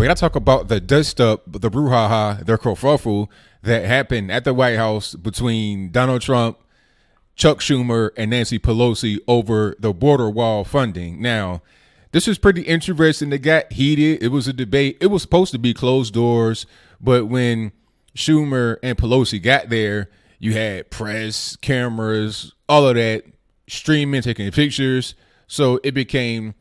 But I talk about the dust up, the brouhaha, the kerfuffle that happened at the White House between Donald Trump, Chuck Schumer, and Nancy Pelosi over the border wall funding. Now, this was pretty interesting. It got heated. It was a debate. It was supposed to be closed doors, but when Schumer and Pelosi got there, you had press, cameras, all of that, streaming, taking pictures. So it became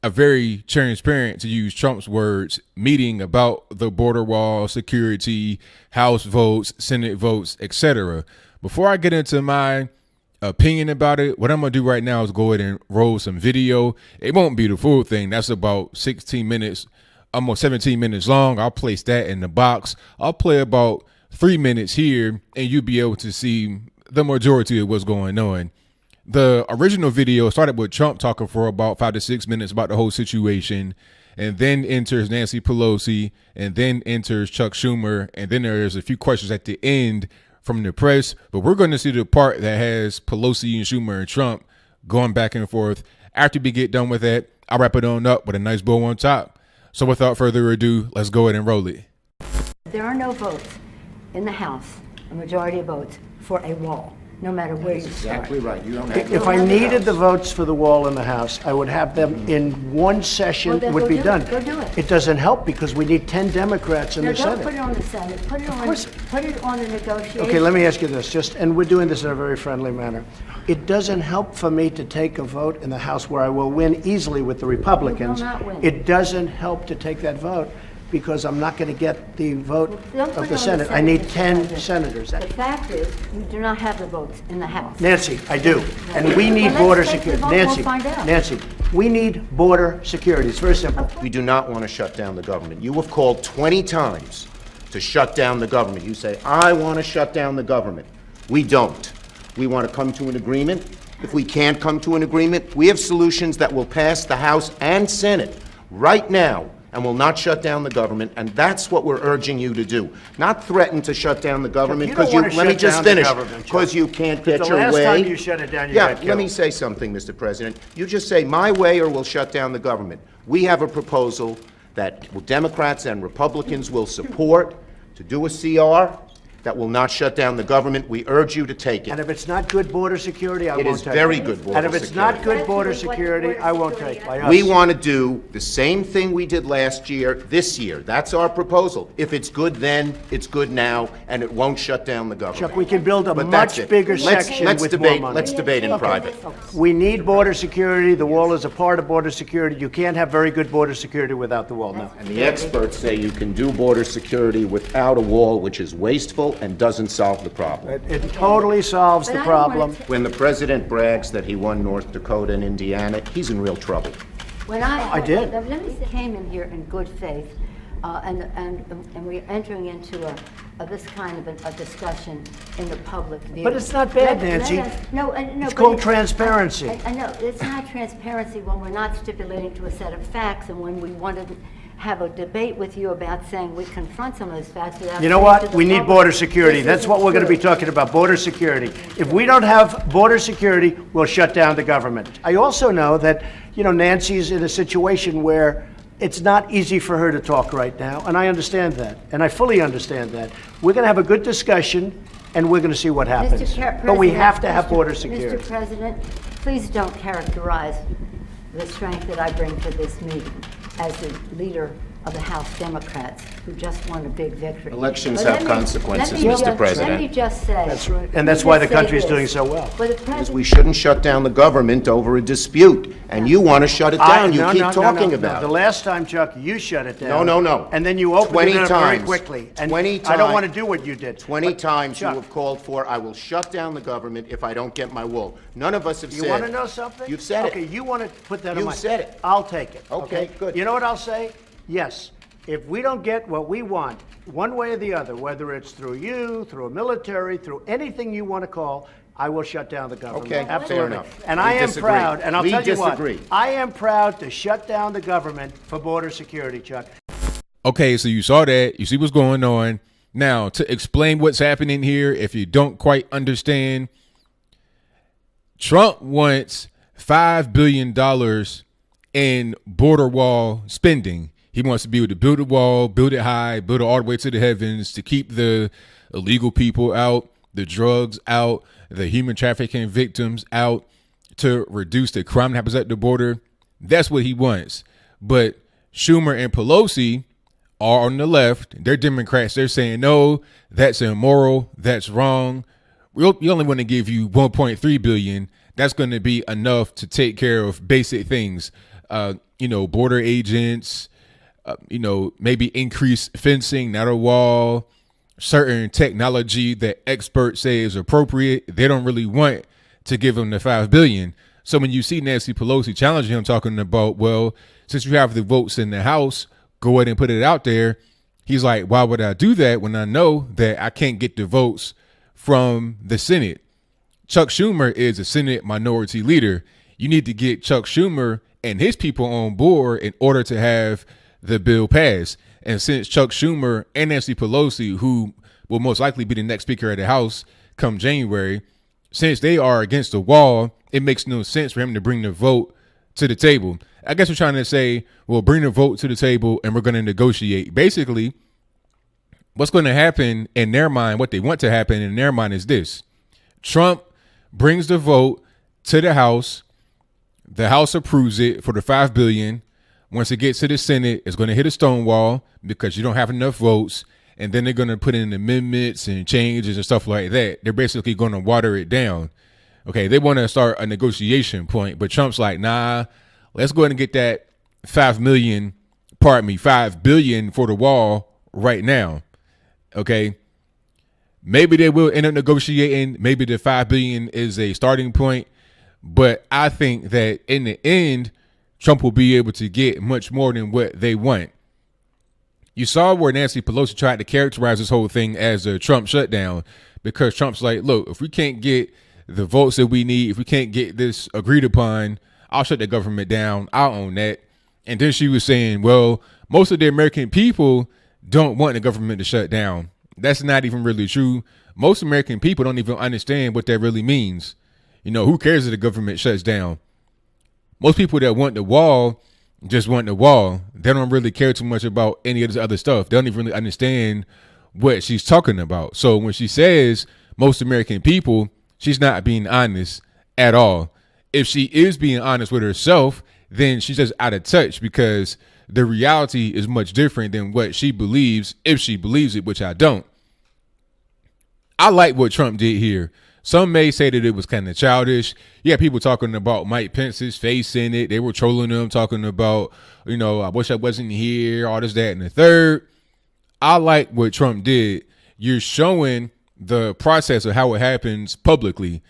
a very transparent, to use Trump's words, meeting about the border wall, security, House votes, Senate votes, etc. Before I get into my opinion about it, what I'm going to do right now is go ahead and roll some video. It won't be the full thing. That's about 16 minutes, almost 17 minutes long. I'll place that in the box. I'll play about 3 minutes here, and you'll be able to see the majority of what's going on. The original video started with Trump talking for about 5 to 6 minutes about the whole situation, and then enters Nancy Pelosi, and then enters Chuck Schumer, and then there's a few questions at the end from the press. But we're going to see the part that has Pelosi and Schumer and Trump going back and forth. After we get done with that, I'll wrap it on up with a nice bow on top. So without further ado, let's go ahead and roll it. There are no votes in the House, a majority of votes, for a wall, no matter where you start. Exactly right. You don't have If I needed the votes for the wall in the House, I would have them in one session. Well, then would go be do done. it. Go do it. It doesn't help because we need 10 Democrats in No, the don't Senate. put it on the Senate. Put it on the negotiation. Okay, let me ask you this, and we're doing this in a very friendly manner. It doesn't help for me to take a vote in the House where I will win easily with the Republicans. You will not win. It doesn't help to take that vote because I'm not going to get the vote Don't put of it the on Senate. I need Mr. 10 President. senators. The fact is, you do not have the votes in the House. Nancy, I do. And we need Well, border let's take the security. vote, we'll Nancy, find out. Nancy, we need border security. It's very simple. We do not want to shut down the government. You have called 20 times to shut down the government. You say, I want to shut down the government. We don't. We want to come to an agreement. If we can't come to an agreement, we have solutions that will pass the House and Senate right now and will not shut down the government, and that's what we're urging you to do. Not threaten to shut down the government, You don't because wanna let me shut just down the finish, government, because Chuck. you can't get The your last way. time you shut it down, you Yeah, got let killed. me say something, Mr. President. You just say, my way or we'll shut down the government. We have a proposal that Democrats and Republicans will support to do a CR that will not shut down the government. We urge you to take And it. if it's not good border security, I It won't is take it. very good border And if it's not security. good border security, I won't take it. By us. We want to do the same thing we did last year, this year. That's our proposal. If it's good then, it's good now, and it won't shut down the government. Chuck, we can build a But that's much it. bigger Let's section with debate, more money. Let's debate in private. We need border security. The wall is a part of border security. You can't have very good border security without the wall, no. And the experts say you can do border security without a wall, which is wasteful and doesn't solve the problem. It totally solves But the I don't wanna problem. ta- When the president brags that he won North Dakota and Indiana, he's in real trouble. When I did. Let me came in here in good faith, and we're entering into this kind of a discussion in the public view. But it's not bad, Nancy. No, It's but called transparency. I know, it's not transparency when we're not stipulating to a set of facts, and when we want to have a debate with you about saying we confront some of those facts without. You know saying what? to the We need public, border security. this That's isn't what we're going to be true. talking about, border security. If we don't have border security, we'll shut down the government. I also know that, Nancy's in a situation where it's not easy for her to talk right now, and I understand that, and I fully understand that. We're going to have a good discussion, and we're going to see what happens. But we have to have border security. Mr. President, please don't characterize the strength that I bring to this meeting as the leader of the House Democrats who just won a big victory. Elections But have let me- consequences, let me Mr. just- President. Let me just say. That's right. let And me that's why just the say country's this. doing so well. For the Because president, we shouldn't shut down the government over a dispute, and you want to shut it down. You No, keep no, no, talking no. about The it. last time, Chuck, you shut it down. No, no, no. And then you opened 20 it up very times. quickly. And 20 I don't times. want to do what you did. 20 But, times you Chuck, have called for, I will shut down the government if I don't get my will. None of us have said. You want to know something? You've said Okay, it. you want to put that on You've my... said it. I'll take it. Okay, good. You know what I'll say? Yes. If we don't get what we want, one way or the other, whether it's through you, through a military, through anything you want to call, I will shut down the government. Okay, fair Absolutely. enough. And We I am disagree. proud, and I'll We tell you what, disagree. I am proud to shut down the government for border security, Chuck. Okay, so you saw that. You see what's going on. Now, to explain what's happening here, if you don't quite understand, Trump wants $5 billion in border wall spending. He wants to be able to build a wall, build it high, build it all the way to the heavens to keep the illegal people out, the drugs out, the human trafficking victims out, to reduce the crime that happens at the border. That's what he wants. But Schumer and Pelosi are on the left. They're Democrats. They're saying, no, that's immoral. That's wrong. We only want to give you $1.3 billion. That's going to be enough to take care of basic things. Border agents, maybe increase fencing, not a wall, certain technology that experts say is appropriate. They don't really want to give him the $5 billion. So when you see Nancy Pelosi challenging him, talking about, well, since you have the votes in the House, go ahead and put it out there. He's like, why would I do that when I know that I can't get the votes from the Senate? Chuck Schumer is a Senate minority leader. You need to get Chuck Schumer and his people on board in order to have the bill passed. And since Chuck Schumer and Nancy Pelosi, who will most likely be the next Speaker of the House come January, since they are against the wall, it makes no sense for him to bring the vote to the table. I guess we're trying to say, well, bring the vote to the table and we're going to negotiate. Basically, what's going to happen in their mind, what they want to happen in their mind is this. Trump brings the vote to the House. The House approves it for the $5 billion. Once it gets to the Senate, it's going to hit a stone wall because you don't have enough votes. And then they're going to put in amendments and changes and stuff like that. They're basically going to water it down. Okay, they want to start a negotiation point, but Trump's like, nah, let's go ahead and get that $5 billion for the wall right now. Okay, maybe they will end up negotiating. Maybe the $5 billion is a starting point, but I think that in the end, Trump will be able to get much more than what they want. You saw where Nancy Pelosi tried to characterize this whole thing as a Trump shutdown, because Trump's like, look, if we can't get the votes that we need, if we can't get this agreed upon, I'll shut the government down. I'll own that. And then she was saying, well, most of the American people don't want the government to shut down. That's not even really true. Most American people don't even understand what that really means. Who cares if the government shuts down? Most people that want the wall just want the wall. They don't really care too much about any of this other stuff. They don't even really understand what she's talking about. So when she says most American people, she's not being honest at all. If she is being honest with herself, then she's just out of touch, because the reality is much different than what she believes, if she believes it, which I don't. I like what Trump did here. Some may say that it was kind of childish. Yeah, people talking about Mike Pence's face in it. They were trolling him, talking about, I wish I wasn't here, all this, that, and the third. I like what Trump did. You're showing the process of how it happens publicly.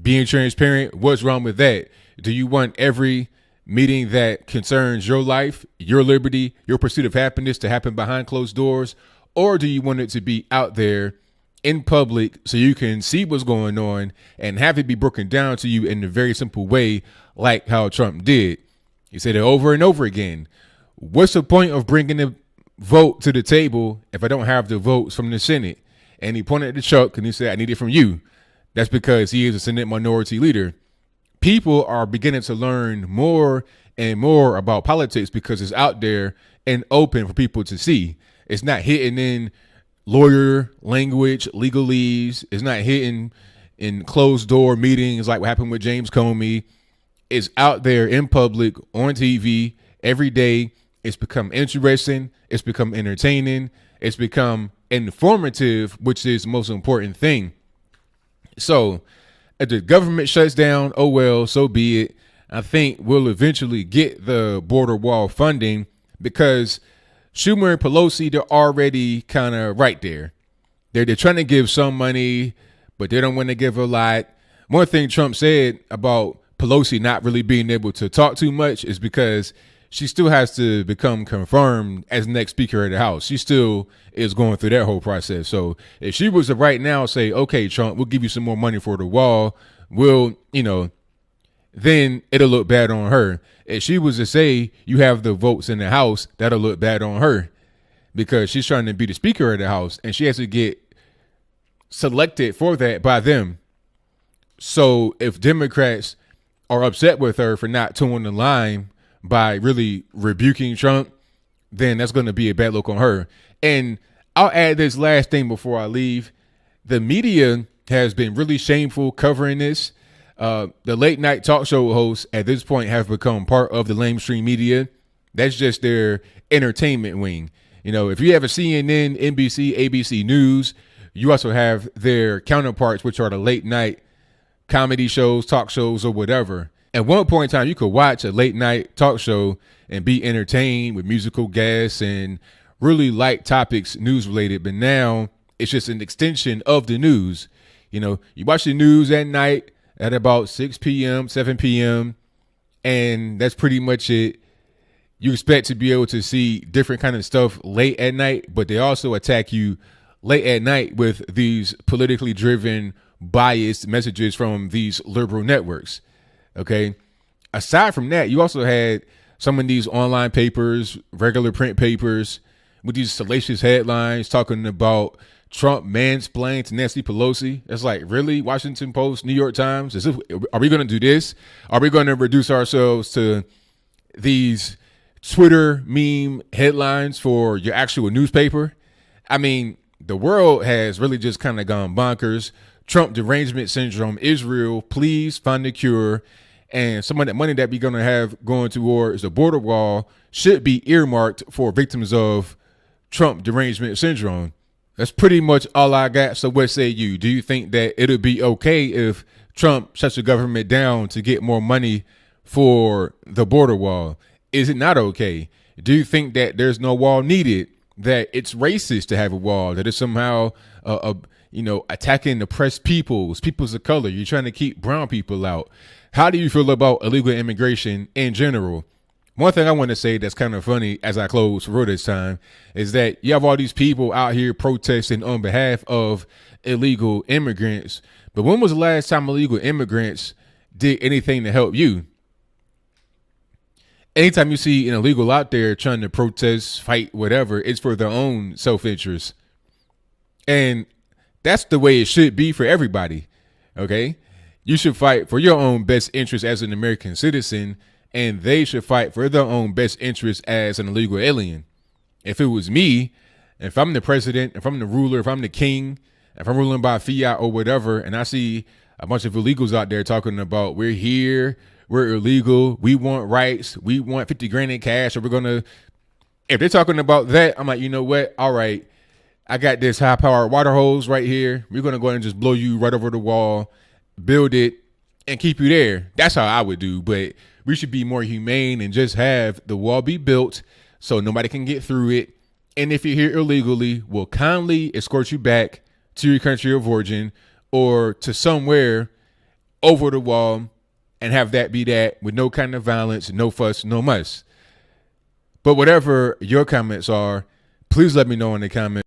Being transparent, what's wrong with that? Do you want every meeting that concerns your life, your liberty, your pursuit of happiness to happen behind closed doors? Or do you want it to be out there in public so you can see what's going on and have it be broken down to you in a very simple way, like how Trump did? He said it over and over again. What's the point of bringing the vote to the table if I don't have the votes from the Senate? And he pointed to Chuck and he said, I need it from you. That's because he is a Senate minority leader. People are beginning to learn more and more about politics because it's out there and open for people to see. It's not hidden in lawyer language, legalese. It's not hidden in closed door meetings like what happened with James Comey. It's out there in public, on TV, every day. It's become interesting. It's become entertaining. It's become informative, which is the most important thing. So if the government shuts down, oh well, so be it. I think we'll eventually get the border wall funding, because Schumer and Pelosi, they're already kind of right there. They're trying to give some money, but they don't want to give a lot. One thing Trump said about Pelosi not really being able to talk too much is because she still has to become confirmed as next Speaker of the House. She still is going through that whole process. So if she was to right now say, okay, Trump, we'll give you some more money for the wall, we'll, then it'll look bad on her. If she was to say you have the votes in the House, that'll look bad on her, because she's trying to be the Speaker of the House and she has to get selected for that by them. So if Democrats are upset with her for not toeing the line by really rebuking Trump, then that's going to be a bad look on her. And I'll add this last thing before I leave. The media has been really shameful covering this. The late night talk show hosts at this point have become part of the mainstream media. That's just their entertainment wing. You know, if you have a CNN, NBC, ABC News, you also have their counterparts, which are the late night comedy shows, talk shows, or whatever. At one point in time, you could watch a late night talk show and be entertained with musical guests and really light topics, news related. But now it's just an extension of the news. You know, you watch the news at night at about 6 p.m., 7 p.m., and that's pretty much it. You expect to be able to see different kind of stuff late at night, but they also attack you late at night with these politically driven, biased messages from these liberal networks. Okay. Aside from that, you also had some of these online papers, regular print papers, with these salacious headlines talking about Trump mansplained to Nancy Pelosi. It's like, really? Washington Post, New York Times? Are we going to do this? Are we going to reduce ourselves to these Twitter meme headlines for your actual newspaper? I mean, the world has really just kind of gone bonkers. Trump derangement syndrome. Israel, please find a cure. And some of that money that we're going to have going towards the border wall should be earmarked for victims of Trump derangement syndrome. That's pretty much all I got. So what say you? Do you think that it'll be okay if Trump shuts the government down to get more money for the border wall? Is it not okay? Do you think that there's no wall needed, that it's racist to have a wall, that it's somehow attacking oppressed peoples of color? You're trying to keep brown people out. How do you feel about illegal immigration in general? One thing I want to say that's kind of funny as I close for this time is that you have all these people out here protesting on behalf of illegal immigrants. But when was the last time illegal immigrants did anything to help you? Anytime you see an illegal out there trying to protest, fight, whatever, it's for their own self-interest. And that's the way it should be for everybody. Okay? You should fight for your own best interest as an American citizen, and they should fight for their own best interest as an illegal alien. If it was me, if I'm the president, if I'm the ruler, if I'm the king, if I'm ruling by fiat or whatever, and I see a bunch of illegals out there talking about we're here, we're illegal, we want rights, we want 50 grand in cash, or if they're talking about that, I'm like, you know what? All right, I got this high powered water hose right here. We're going to go ahead and just blow you right over the wall, build it, and keep you there. That's how I would do. But we should be more humane and just have the wall be built so nobody can get through it. And if you're here illegally, we'll kindly escort you back to your country of origin or to somewhere over the wall and have that be that with no kind of violence, no fuss, no muss. But whatever your comments are, please let me know in the comments.